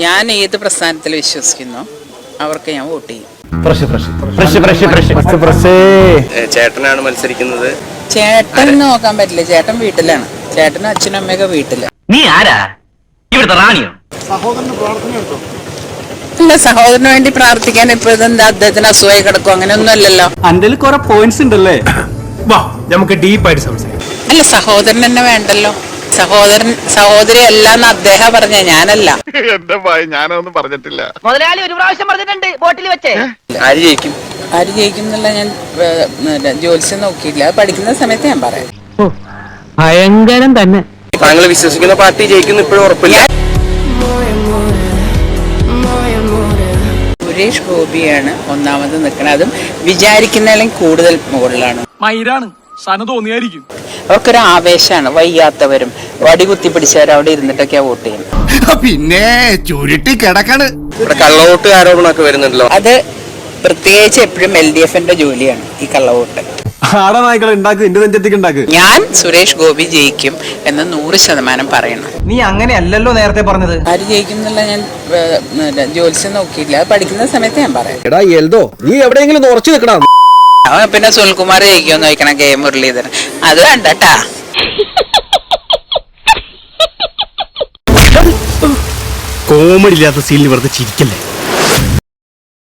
ഞാൻ ഏത് പ്രസ്ഥാനത്തിൽ വിശ്വസിക്കുന്നു അവർക്ക് ഞാൻ വോട്ട് ചെയ്യും. ചേട്ടനാണ് മത്സരിക്കുന്നത്. ചേട്ടൻ നോക്കാൻ പറ്റില്ല, ചേട്ടൻ വീട്ടിലാണ്. ചേട്ടനും അച്ഛനും അമ്മയൊക്കെ വീട്ടില്. നീ ആരാ? ഇവിടുത്തെ റാണിയോ? അല്ല, സഹോദരന് വേണ്ടി പ്രാർത്ഥിക്കാൻ ഇപ്പൊ ഇതെന്താ അദ്ദേഹത്തിന് അസുഖമായി കിടക്കും? അങ്ങനെയൊന്നും അല്ലല്ലോ. അന്റെ കുറെ പോയിന്റ്സ് ഉണ്ടല്ലേ. നമുക്ക് ഡീപ്പായിട്ട് സംസാരിക്കാം. അല്ല, സഹോദരൻ തന്നെ വേണ്ടല്ലോ. സഹോദരി അല്ലാന്ന് അദ്ദേഹം പറഞ്ഞ, ഞാനല്ല. എന്റെ ഭയ ഞാനൊന്നും പറഞ്ഞിട്ടില്ല. മുതലാളി ഒരു പ്രാവശ്യം പറഞ്ഞിട്ടുണ്ട് ബോട്ടിൽ വെച്ചേ. ആര് ജയിക്കും? ആര് ജയിക്കും എന്നുള്ള ഞാൻ ജോത്സ്യം നോക്കിയില്ല. പഠിക്കുന്ന സമയത്ത് ഞാൻ പറയാം. ഭയങ്കരം തന്നെ. താങ്കൾ വിശ്വസിക്കുന്ന പാർട്ടി ജയിക്കുന്ന ഇപ്പോഴും ഉറപ്പില്ല. സുരേഷ് ഗോപിയാണ് ഒന്നാമത് നിൽക്കുന്നത്. അതും വിചാരിക്കുന്നതിലും കൂടുതൽ മുകളിലാണ്. തോന്നിയായിരിക്കും. അവർക്കൊരു ആവേശമാണ്. വയ്യാത്തവരും വടി കുത്തി പിടിച്ചവരും അവിടെ ഇരുന്നിട്ടൊക്കെയാ വോട്ട് ചെയ്യുന്നത്. പിന്നെ ചുരുട്ടി കിടക്കണ്. ഇവിടെ കള്ളവോട്ട് ആരോപണമൊക്കെ വരുന്നുണ്ടല്ലോ. അത് പ്രത്യേകിച്ച് എപ്പോഴും LDFന്റെ ജോലിയാണ് ഈ കള്ളവോട്ട്. ഞാൻ സുരേഷ് ഗോപി ജയിക്കും എന്ന് 100% പറയണം. നീ അങ്ങനെയല്ലല്ലോ നേരത്തെ പറഞ്ഞത്. ആര് ജയിക്കും എന്നുള്ള ഞാൻ ജോത്സ്യം നോക്കിയില്ല. പഠിക്കുന്ന സമയത്ത് ഞാൻ പറയാം. എടാ എൽദോ, നീ എവിടെയെങ്കിലും ഉറച്ചു നിൽക്കണം. പിന്നെ സുനിൽകുമാർ ജയിക്കുമെന്ന് ചോദിക്കണം, കെ മുരളീധരൻ. അത് വേണ്ടട്ടാ. കോമഡി ഇല്ലാത്ത സീനിൽ വെറുതെ ചിരിക്കല്ലേ.